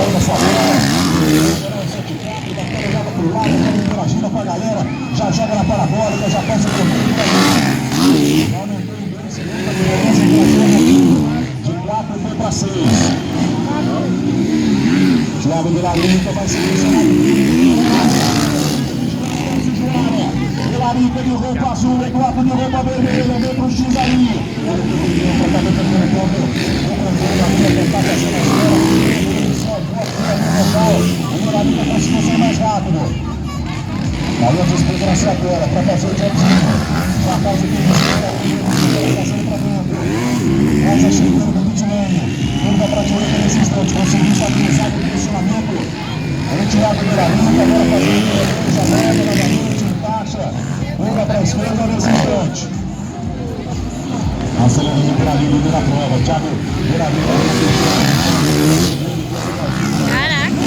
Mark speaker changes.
Speaker 1: volta sua bola. Joga pro lado, interagindo com a galera. Já joga na parabólica, já passa por meio. Aumentou em 2 segundos a diferença de 4 foi para 6. Thiago Vilarinho vai se posicionar. Vilarinho de roupa azul, Eduardo de roupa vermelha, vem pro X aí. O Vilarinho conseguiu ser mais rápido. Aí a disputa na sua tela para fazer o jumpzinho. Já faz o que passando para dentro. Essa chegando do Bitman. Curva para a direita nesse instante. Conseguiu estabilizar o posicionamento. Aí o Thiago Vilarinho agora fazendo a janela novamente. Encaixa. Curva para a esquerda nesse instante. Acelerando o Vilarinho na prova. Thiago Vilarinho.